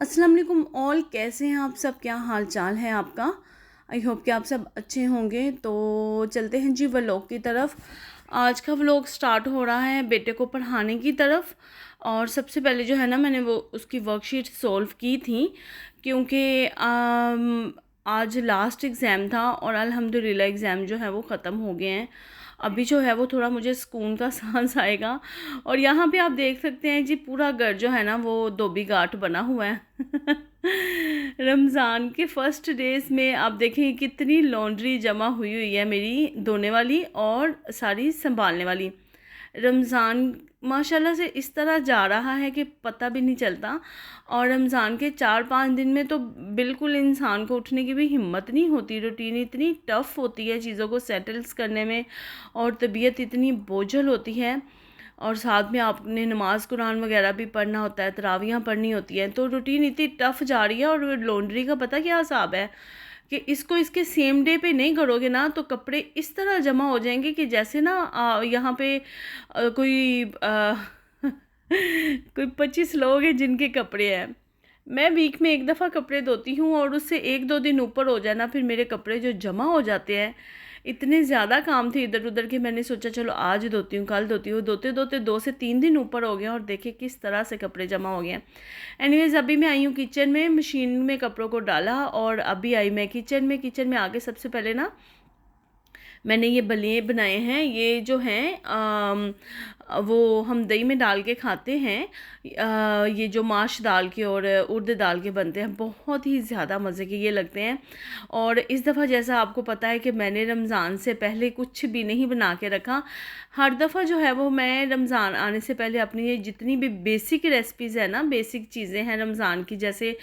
अस्सलाम वालेकुम ऑल, कैसे हैं आप सब? क्या हाल चाल है आपका? आई होप कि आप सब अच्छे होंगे। तो चलते हैं जी व्लॉग की तरफ। आज का व्लॉग स्टार्ट हो रहा है बेटे को पढ़ाने की तरफ। और सबसे पहले जो है ना, मैंने वो उसकी वर्कशीट सॉल्व की थी क्योंकि आज लास्ट एग्ज़ाम था और अल्हम्दुलिल्लाह एग्ज़ाम जो है वो ख़त्म हो गए हैं। अभी जो है वो थोड़ा मुझे सुकून का सांस आएगा। और यहाँ पे आप देख सकते हैं जी, पूरा घर जो है ना वो धोबी घाट बना हुआ है। रमज़ान के फर्स्ट डेज़ में आप देखें कितनी लॉन्ड्री जमा हुई हुई है, मेरी धोने वाली और सारी संभालने वाली। रमज़ान माशाल्लाह से इस तरह जा रहा है कि पता भी नहीं चलता। और रमज़ान के 4-5 दिन में तो बिल्कुल इंसान को उठने की भी हिम्मत नहीं होती। रूटीन इतनी टफ़ होती है चीज़ों को सेटल्स करने में, और तबीयत इतनी बोझल होती है। और साथ में आपने नमाज कुरान वगैरह भी पढ़ना होता है, तरावियाँ पढ़नी होती हैं, तो रूटीन इतनी टफ़ जा रही है। और लॉन्ड्री का पता क्या हिसाब है कि इसको इसके सेम डे पे नहीं करोगे ना तो कपड़े इस तरह जमा हो जाएंगे कि जैसे ना यहाँ पे कोई कोई 25 लोग हैं जिनके कपड़े हैं। मैं वीक में एक दफ़ा कपड़े धोती हूँ और उससे 1-2 दिन ऊपर हो जाए ना, फिर मेरे कपड़े जो जमा हो जाते हैं। इतने ज़्यादा काम थे इधर उधर के, मैंने सोचा चलो आज धोती हूँ, कल धोती हूँ। धोते धोते 2 से 3 दिन ऊपर हो गए और देखिए किस तरह से कपड़े जमा हो गए हैं। एनीवेज, अभी मैं आई हूँ किचन में, मशीन में कपड़ों को डाला और अभी आई मैं किचन में। किचन में आके सबसे पहले ना मैंने ये बल्ले बनाए हैं। ये जो हैं वो हम दही में डाल के खाते हैं। ये जो माश दाल के और उड़द दाल के बनते हैं, बहुत ही ज़्यादा मज़े के ये लगते हैं। और इस दफ़ा जैसा आपको पता है कि मैंने रमज़ान से पहले कुछ भी नहीं बना के रखा। हर दफ़ा जो है वो मैं रमज़ान आने से पहले अपनी ये जितनी भी बेसिक रेसिपीज़ है ना, बेसिक चीज़ें हैं रमज़ान की, जैसे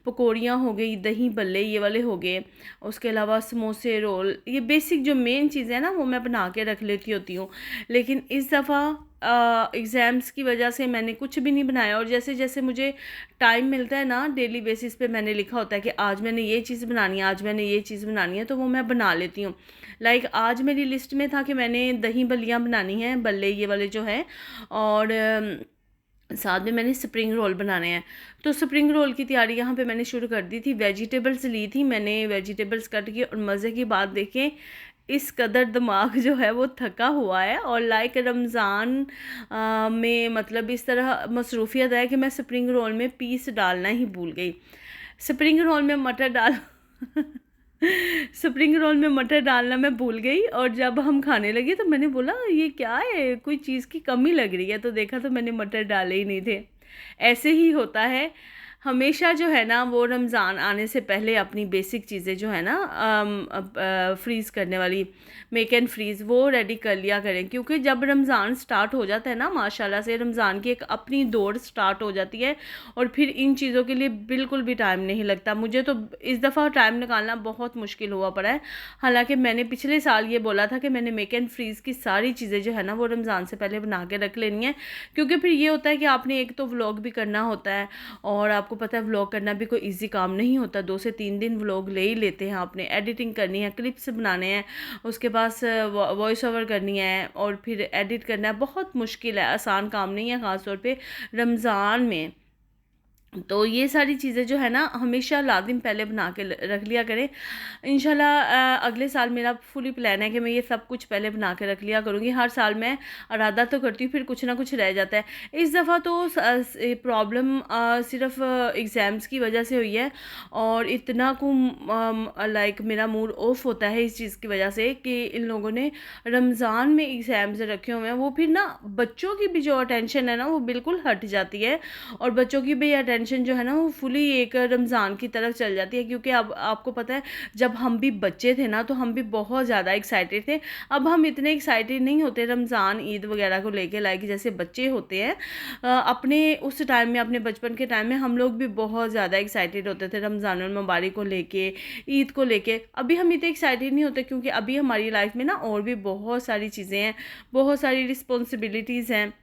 पकौड़ियाँ हो गई, दही बल्ले ये वाले हो गए, उसके अलावा समोसे रोल, ये बेसिक जो मेन चीज़ें हैं ना वो मैं बना के रख लेती होती हूँ। लेकिन इस दफ़ा एग्ज़ाम्स की वजह से मैंने कुछ भी नहीं बनाया। और जैसे जैसे मुझे टाइम मिलता है ना, डेली बेसिस पे मैंने लिखा होता है कि आज मैंने ये चीज़ बनानी है, आज मैंने ये चीज़ बनानी है, तो वो मैं बना लेती हूँ। लाइक आज मेरी लिस्ट में था कि मैंने दही बल्लियाँ बनानी हैं, बल्ले ये वाले जो हैं। और साथ में मैंने स्प्रिंग रोल बनाने हैं। तो स्प्रिंग रोल की तैयारी यहाँ पे मैंने शुरू कर दी थी। वेजिटेबल्स ली थी मैंने, वेजिटेबल्स कट की। और मज़े की बात देखें, इस कदर दिमाग जो है वो थका हुआ है। और लाइक रमज़ान में मतलब इस तरह मसरूफ़ियत है कि मैं स्प्रिंग रोल में पीस डालना ही भूल गई। स्प्रिंग रोल में मटर डाल स्प्रिंग रोल में मटर डालना मैं भूल गई। और जब हम खाने लगे तो मैंने बोला ये क्या है, कोई चीज़ की कमी लग रही है, तो देखा तो मैंने मटर डाले ही नहीं थे। ऐसे ही होता है हमेशा जो है ना, वो रमज़ान आने से पहले अपनी बेसिक चीज़ें जो है ना फ्रीज़ करने वाली, मेक एंड फ्रीज़, वो रेडी कर लिया करें। क्योंकि जब रमज़ान स्टार्ट हो जाता है ना, माशाल्लाह से रमज़ान की एक अपनी दौड़ स्टार्ट हो जाती है और फिर इन चीज़ों के लिए बिल्कुल भी टाइम नहीं लगता। मुझे तो इस दफ़ा टाइम निकालना बहुत मुश्किल हुआ पड़ा है। हालांकि मैंने पिछले साल ये बोला था कि मैंने मेक एंड फ्रीज़ की सारी चीज़ें जो है ना वो रमज़ान से पहले बना के रख लेनी है। क्योंकि फिर ये होता है कि आपने एक तो व्लॉग भी करना होता है, और आपको पता है व्लॉग करना भी कोई इजी काम नहीं होता। 2 से 3 दिन व्लॉग ले ही लेते हैं। आपने एडिटिंग करनी है, क्लिप्स बनाने हैं, उसके पास वॉइस ओवर करनी है और फिर एडिट करना है। बहुत मुश्किल है, आसान काम नहीं है, ख़ास तौर पे रमज़ान में। तो ये सारी चीज़ें जो है ना हमेशा लाजिम पहले बना के रख लिया करें। इंशाल्लाह अगले साल मेरा फुली प्लान है कि मैं ये सब कुछ पहले बना के रख लिया करूँगी। हर साल मैं इरादा तो करती हूँ, फिर कुछ ना कुछ रह जाता है। इस दफ़ा तो प्रॉब्लम सिर्फ एग्ज़ाम्स की वजह से हुई है। और इतना लाइक मेरा मूड ऑफ होता है इस चीज़ की वजह से कि इन लोगों ने रमज़ान में एग्ज़ाम्स रखे हुए हैं। वो फिर ना बच्चों की भी जो अटेंशन है ना वो बिल्कुल हट जाती है, और बच्चों की भी अटेंशन जो है ना वो फुली एक रमज़ान की तरफ चल जाती है। क्योंकि अब आपको पता है जब हम भी बच्चे थे ना तो हम भी बहुत ज़्यादा एक्साइटेड थे। अब हम इतने एक्साइटेड नहीं होते रमज़ान ईद वगैरह को लेके, लाइक जैसे बच्चे होते हैं। अपने उस टाइम में, अपने बचपन के टाइम में हम लोग भी बहुत ज़्यादा एक्साइटेड होते थे रमज़ान मुबारक को लेके, ईद को लेके। अभी हम इतने एक्साइटेड नहीं होते क्योंकि अभी हमारी लाइफ में ना और भी बहुत सारी चीज़ें हैं, बहुत सारी रिस्पॉन्सिबिलिटीज़ हैं।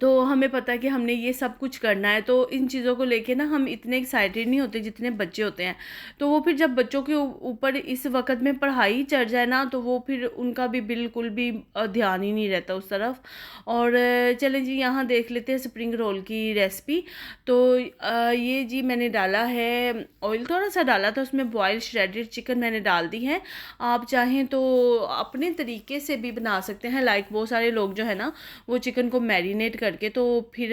तो हमें पता है कि हमने ये सब कुछ करना है, तो इन चीज़ों को लेके ना हम इतने एक्साइटेड नहीं होते जितने बच्चे होते हैं। तो वो फिर जब बच्चों के ऊपर इस वक्त में पढ़ाई चढ़ जाए ना, तो वो फिर उनका भी बिल्कुल भी ध्यान ही नहीं रहता उस तरफ। और चलें जी, यहाँ देख लेते हैं स्प्रिंग रोल की रेसिपी। तो ये जी मैंने डाला है ऑयल, थोड़ा सा डाला था उसमें, बॉयल श्रेडेड चिकन मैंने डाल दी है। आप चाहें तो अपने तरीके से भी बना सकते हैं। लाइक बहुत सारे लोग जो है ना वो चिकन को मैरिनेट करके तो फिर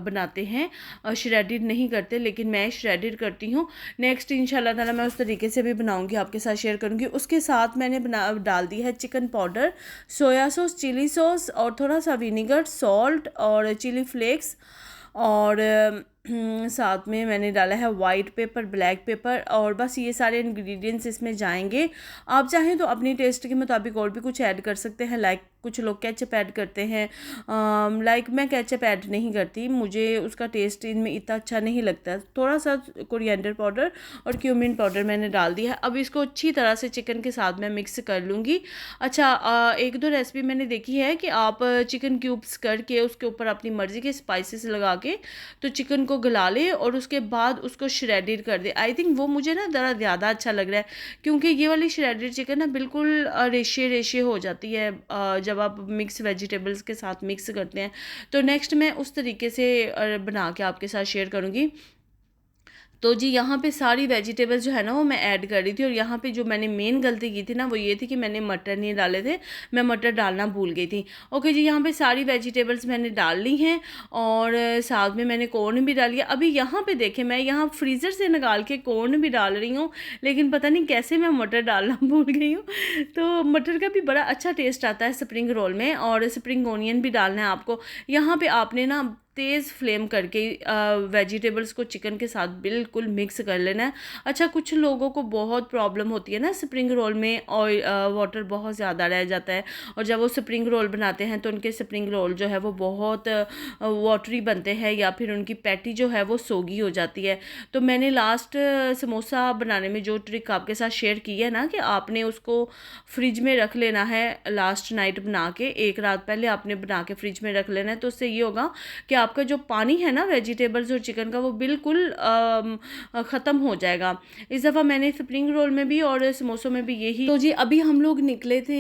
बनाते हैं, श्रेडिड नहीं करते, लेकिन मैं श्रेडिड करती हूँ। नेक्स्ट इंशाल्लाह ताला मैं उस तरीके से भी बनाऊँगी, आपके साथ शेयर करूँगी। उसके साथ मैंने डाल दी है chicken powder, soya sauce, chilli sauce और थोड़ा सा विनीगर, सॉल्ट और चिली फ्लेक्स। और साथ में मैंने डाला है वाइट पेपर, ब्लैक पेपर, और बस ये सारे इंग्रेडिएंट्स इसमें जाएंगे। आप चाहें तो अपनी टेस्ट के मुताबिक और भी कुछ ऐड कर सकते हैं। लाइक कुछ लोग केचप ऐड करते हैं, लाइक मैं केचप ऐड नहीं करती, मुझे उसका टेस्ट इनमें इतना अच्छा नहीं लगता। थोड़ा सा कोरिएंडर पाउडर और क्यूमिन पाउडर मैंने डाल दिया है। अब इसको अच्छी तरह से चिकन के साथ मैं मिक्स कर लूँगी। अच्छा, एक दो रेसिपी मैंने देखी है कि आप चिकन क्यूब्स करके उसके ऊपर अपनी मर्ज़ी के स्पाइसेस लगा के तो चिकन को गला ले और उसके बाद उसको श्रेडेड कर दे। आई थिंक वो मुझे ना ज़रा ज़्यादा अच्छा लग रहा है, क्योंकि ये वाली श्रेडेड चिकन ना बिल्कुल रेशे रेशे हो जाती है जब आप मिक्स वेजिटेबल्स के साथ मिक्स करते हैं। तो नेक्स्ट मैं उस तरीके से बना के आपके साथ शेयर करूँगी। तो जी यहाँ पे सारी वेजिटेबल्स जो है ना वो मैं ऐड कर रही थी। और यहाँ पे जो मैंने मेन गलती की थी ना वो ये थी कि मैंने मटर नहीं डाले थे, मैं मटर डालना भूल गई थी। ओके जी, यहाँ पे सारी वेजिटेबल्स मैंने डाल ली हैं और साथ में मैंने कॉर्न भी डाल लिया। अभी यहाँ पे देखें, मैं यहाँ फ्रीज़र से निकाल के कॉर्न भी डाल रही हूँ, लेकिन पता नहीं कैसे मैं मटर डालना भूल गई हूँ। तो मटर का भी बड़ा अच्छा टेस्ट आता है स्प्रिंग रोल में, और स्प्रिंग ओनियन भी डालना है आपको। यहाँ पर आपने ना तेज़ फ्लेम करके वेजिटेबल्स को चिकन के साथ बिल्कुल मिक्स कर लेना है। अच्छा, कुछ लोगों को बहुत प्रॉब्लम होती है ना स्प्रिंग रोल में, ऑयल वाटर बहुत ज़्यादा रह जाता है, और जब वो स्प्रिंग रोल बनाते हैं तो उनके स्प्रिंग रोल जो है वो बहुत वाटरी बनते हैं, या फिर उनकी पैटी जो है वो सोगी हो जाती है। तो मैंने लास्ट समोसा बनाने में जो ट्रिक आपके साथ शेयर की है ना, कि आपने उसको फ्रिज में रख लेना है, लास्ट नाइट बना के, एक रात पहले आपने बना के फ्रिज में रख लेना है। तो उससे ये होगा कि आपका जो पानी है ना वेजिटेबल्स और चिकन का, वो बिल्कुल ख़त्म हो जाएगा। इस दफ़ा मैंने स्प्रिंग रोल में भी और समोसों में भी यही। तो जी अभी हम लोग निकले थे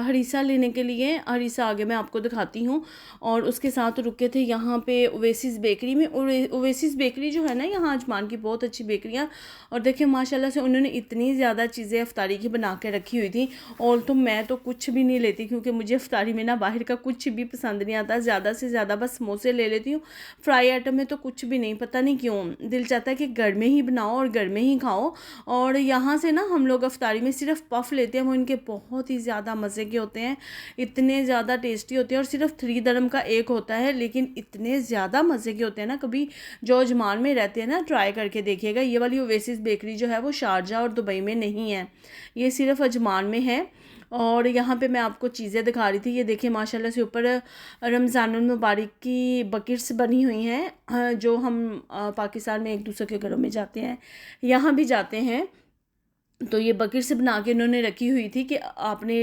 हरीसा लेने के लिए। हरीसा आगे मैं आपको दिखाती हूँ। और उसके साथ रुके थे यहाँ पे ओवेसिस बेकरी में। ओवेसिस बेकरी जो है ना यहाँ अजमान की बहुत अच्छी बेकरियाँ, और देखिए माशाल्लाह से उन्होंने इतनी ज़्यादा चीज़ें अफ्तारी की बना के रखी हुई थी। और तो मैं तो कुछ भी नहीं लेती, क्योंकि मुझे अफ्तारी में ना बाहर का कुछ भी पसंद नहीं आता। ज़्यादा से ज़्यादा बस समोसे ले लेती हूँ, फ्राई आइटम में तो कुछ भी नहीं। पता नहीं क्यों दिल चाहता है कि घर में ही बनाओ और घर में ही खाओ। और यहाँ से ना हम लोग अफ्तारी में सिर्फ पफ लेते हैं, वो इनके बहुत ही ज़्यादा मज़े के होते हैं, इतने ज़्यादा टेस्टी होते हैं। और सिर्फ 3 dirham का एक होता है, लेकिन इतने ज़्यादा मज़े के होते हैं ना। कभी जो अजमान में रहते हैं ना, ट्राई करके देखिएगा। ये वाली ओवेसिस बेकरी जो है वो शारजा और दुबई में नहीं है, ये सिर्फ अजमान में है। और यहाँ पे मैं आपको चीज़ें दिखा रही थी, ये देखिए माशाल्लाह से ऊपर रमज़ानुल मुबारक की बकेट्स बनी हुई हैं, जो हम पाकिस्तान में एक दूसरे के घरों में जाते हैं, यहाँ भी जाते हैं। तो ये बकेट से बना के इन्होंने रखी हुई थी कि आपने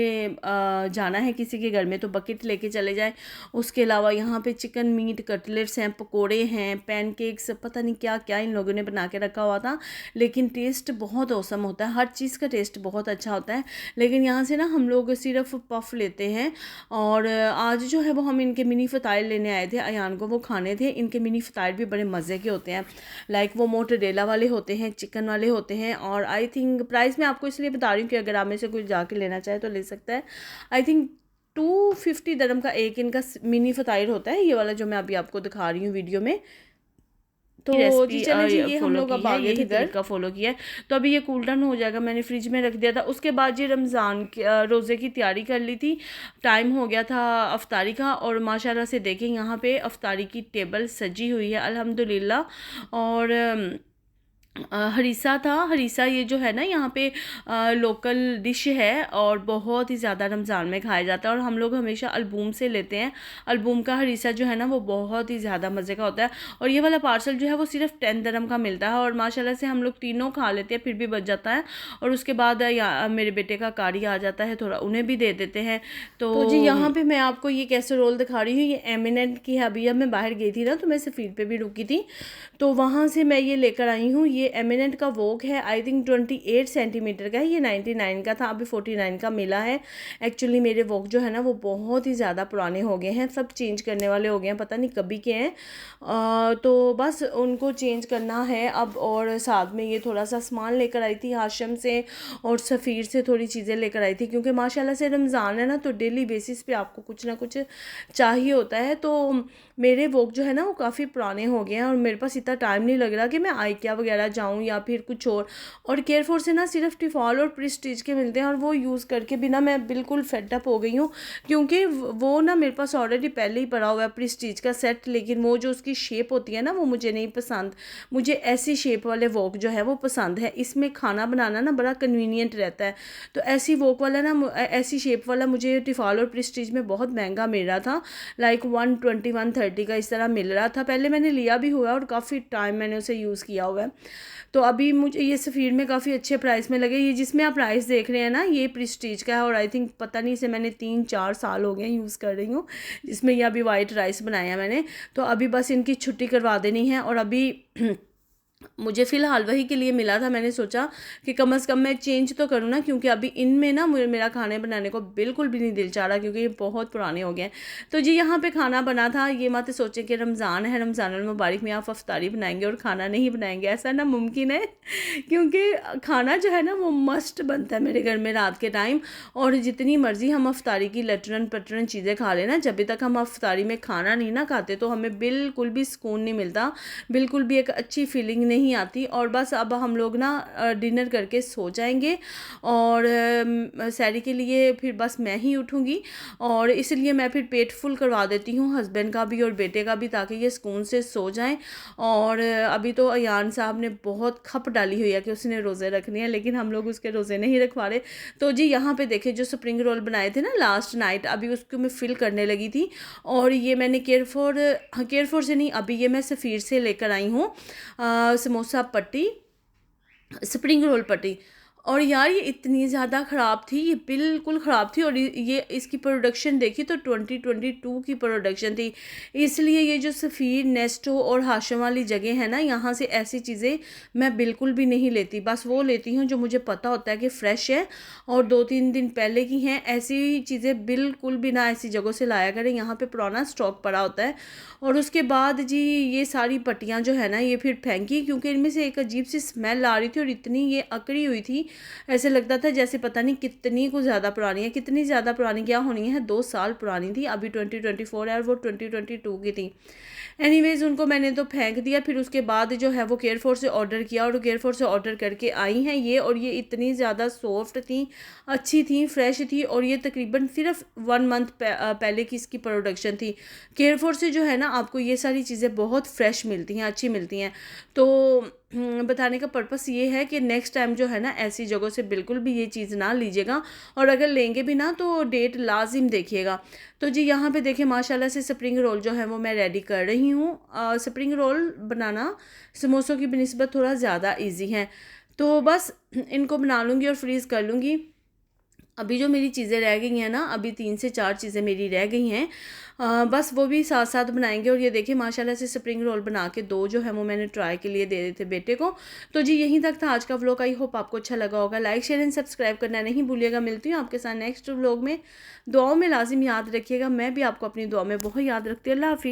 जाना है किसी के घर में तो बकेट लेके चले जाएं। उसके अलावा यहाँ पे चिकन मीट कटलेट्स हैं, पकोड़े हैं, पैनकेक्स, पता नहीं क्या क्या इन लोगों ने बना के रखा हुआ था, लेकिन टेस्ट बहुत औसम होता है। हर चीज़ का टेस्ट बहुत अच्छा होता है। लेकिन यहाँ से ना हम लोग सिर्फ पफ लेते हैं। और आज जो है वो हम इनके मिनी फ़ताइर लेने आए थे, अयान को वो खाने थे। इनके मिनी फ़ताइर भी बड़े मज़े के होते हैं, लाइक वो मोटरेला वाले होते हैं, चिकन वाले होते हैं। और आई थिंक प्राइस मैं आपको इसलिए बता रही हूँ कि अगर आप में से कोई जाके लेना चाहे तो ले सकता है। आई थिंक 250 dirham का एक इनका मिनी फ़ताइर होता है, ये वाला जो मैं अभी आपको दिखा रही हूँ वीडियो में। तो जी चलें जी, ये हम लोग अब आगे की तरीका फॉलो किया है। तो अभी ये कूल डाउन हो जाएगा, मैंने फ्रिज में रख दिया था। उसके बाद ये रमज़ान रोज़े की तैयारी कर ली थी, टाइम हो गया था अफ्तारी का। और माशाल्लाह से देखें यहाँ पे अफ्तारी की टेबल सजी हुई है अल्हम्दुलिल्लाह। और हरीसा था। हरीसा ये जो है ना यहाँ पे लोकल डिश है और बहुत ही ज़्यादा रमज़ान में खाया जाता है, और हम लोग हमेशा अलबूम से लेते हैं। अलबूम का हरीसा जो है ना वो बहुत ही ज़्यादा मज़े का होता है, और ये वाला पार्सल जो है वो सिर्फ 10 दिरहम का मिलता है, और माशाल्लाह से हम लोग तीनों खा लेते हैं, फिर भी बच जाता है। और उसके बाद मेरे बेटे का कारी आ जाता है, थोड़ा उन्हें भी दे देते हैं। तो जी यहाँ पे मैं आपको ये कैसरोल दिखा रही हूँ, ये एमिनेंट की है। अभी जब मैं बाहर गई थी ना तो मैं सफ़ीर पे भी रुकी थी, तो वहाँ से मैं ये लेकर आई हूँ। ये एमिनेंट का वोक है, आई थिंक 28 सेंटीमीटर का है। ये 99 का था, अभी 49 का मिला है। एक्चुअली मेरे वोक जो है ना वो बहुत ही ज़्यादा पुराने हो गए हैं, सब चेंज करने वाले हो गए हैं, पता नहीं कभी के हैं। तो बस उनको चेंज करना है अब। और साथ में ये थोड़ा सा सामान लेकर आई थी हाशम से और सफ़ीर से, थोड़ी चीज़ें लेकर आई थी, क्योंकि माशाल्लाह से रमज़ान है ना तो डेली बेसिस पे आपको कुछ ना कुछ चाहिए होता है। तो मेरे वोक जो है ना वो काफ़ी पुराने हो गए हैं, और मेरे पास इतना टाइम नहीं लग रहा कि मैं आइकिया वगैरह जाऊँ या फिर कुछ और केयरफोर से ना सिर्फ टिफॉल और प्रेस्टीज के मिलते हैं, और वो यूज़ करके भी ना मैं बिल्कुल फेडअप हो गई हूँ, क्योंकि वो ना मेरे पास ऑलरेडी पहले ही पड़ा हुआ है प्रेस्टीज का सेट, लेकिन वो जो उसकी शेप होती है ना वो मुझे नहीं पसंद। मुझे ऐसी शेप वाले वोक जो है वो पसंद है, इसमें खाना बनाना ना बड़ा कन्वीनियंट रहता है। तो ऐसी वोक वाला ना, ऐसी शेप वाला मुझे टिफॉल और प्रेस्टीज में बहुत महंगा मिल रहा था, लाइक 120 130 का इस तरह मिल रहा था। पहले मैंने लिया भी हुआ है और काफ़ी टाइम मैंने उसे यूज़ किया हुआ है। तो अभी मुझे ये सफ़ीर में काफ़ी अच्छे प्राइस में लगे। ये जिसमें आप प्राइस देख रहे हैं ना ये प्रेस्टीज का है, और आई थिंक पता नहीं इसे मैंने 3-4 साल हो गए यूज़ कर रही हूँ, जिसमें ये अभी वाइट राइस बनाया मैंने। तो अभी बस इनकी छुट्टी करवा देनी है, और अभी मुझे फ़िलहाल वही के लिए मिला था। मैंने सोचा कि कम से कम मैं चेंज तो करूँ ना, क्योंकि अभी इनमें ना मेरा खाने बनाने को बिल्कुल भी नहीं दिल चाह रहा, क्योंकि ये बहुत पुराने हो गए हैं। तो जी यहाँ पे खाना बना था। ये मत सोचें कि रमज़ान है, रमज़ान मुबारक में आप अफ्तारी बनाएंगे और खाना नहीं बनाएंगे, ऐसा ना मुमकिन है। क्योंकि खाना जो है ना वो मस्ट बनता है मेरे घर में रात के टाइम, और जितनी मर्ज़ी हम अफ्तारी की लटरन पटरन चीज़ें खा लेना, जब तक हम अफ्तारी में खाना नहीं ना खाते तो हमें बिल्कुल भी सुकून नहीं मिलता, बिल्कुल भी एक अच्छी फीलिंग नहीं आती। और बस अब हम लोग ना डिनर करके सो जाएंगे, और सैरी के लिए फिर बस मैं ही उठूँगी, और इसलिए मैं फिर पेट फुल करवा देती हूँ हस्बैंड का भी और बेटे का भी, ताकि ये सुकून से सो जाएं। और अभी तो अयान साहब ने बहुत खप डाली हुई है कि उसने रोज़े रखने हैं, लेकिन हम लोग उसके रोज़े नहीं रखवा रहे। तो जी यहाँ पे देखे जो स्प्रिंग रोल बनाए थे ना लास्ट नाइट, अभी उसको मैं फिल करने लगी थी, और ये मैंने केयरफोर से नहीं, अभी ये मैं सफ़ीर से लेकर आई हूँ समोसा पट्टी, स्प्रिंग रोल पट्टी। और यार ये इतनी ज़्यादा ख़राब थी, ये बिल्कुल ख़राब थी, और ये इसकी प्रोडक्शन देखी तो 2022 की प्रोडक्शन थी। इसलिए ये जो सफ़ीर नेस्टो और हाशम वाली जगह है ना, यहाँ से ऐसी चीज़ें मैं बिल्कुल भी नहीं लेती। बस वो लेती हूँ जो मुझे पता होता है कि फ़्रेश है और 2-3 दिन पहले की हैं। ऐसी चीज़ें बिल्कुल भी ना ऐसी जगहों से लाया करें, यहाँ पे पुराना स्टॉक पड़ा होता है। और उसके बाद जी ये सारी पट्टियाँ जो है ना ये फिर फेंकी, क्योंकि इनमें से एक अजीब सी स्मेल आ रही थी, और इतनी ये अकड़ी हुई थी, ऐसे लगता था जैसे पता नहीं कितनी को ज़्यादा पुरानी है। कितनी ज़्यादा पुरानी क्या होनी है, 2 साल पुरानी थी, अभी 2024 है और वो 2022 की थी। एनीवेज़ उनको मैंने तो फेंक दिया। फिर उसके बाद जो है वो केयरफोर से ऑर्डर किया, और केयरफोर से ऑर्डर करके आई हैं ये, और ये इतनी ज़्यादा सॉफ्ट थी, अच्छी थी, फ्रेश थी, और ये तकरीबन सिर्फ 1 मंथ पहले की इसकी प्रोडक्शन थी। केयरफोर से जो है ना आपको ये सारी चीज़ें बहुत फ्रेश मिलती हैं, अच्छी मिलती हैं। तो बताने का पर्पस ये है कि नेक्स्ट टाइम जो है ना ऐसी जगहों से बिल्कुल भी ये चीज़ ना लीजिएगा, और अगर लेंगे भी ना तो डेट लाजिम देखिएगा। तो जी यहाँ पे देखिए माशाल्लाह से स्प्रिंग रोल जो है वो मैं रेडी कर रही हूँ। स्प्रिंग रोल बनाना समोसों की बनिस्बत थोड़ा ज़्यादा ईजी है, तो बस इनको बना लूँगी और फ्रीज़ कर लूँगी। अभी जो मेरी चीज़ें रह गई हैं ना, अभी 3 से 4 चीज़ें मेरी रह गई हैं, बस वो भी साथ साथ बनाएंगे। और ये देखिए माशाल्लाह से स्प्रिंग रोल बना के 2 जो है वो मैंने ट्राई के लिए दे देते बेटे को। तो जी यहीं तक था आज का व्लॉग। आई होप आपको अच्छा लगा होगा। लाइक शेयर एंड सब्सक्राइब करना नहीं भूलिएगा। मिलती हूँ आपके साथ नेक्स्ट व्लॉग में। दुआओं में लाजिम याद रखिएगा, मैं भी आपको अपनी दुआ में बहुत याद रखती हूँ। अल्लाह हाफिज़।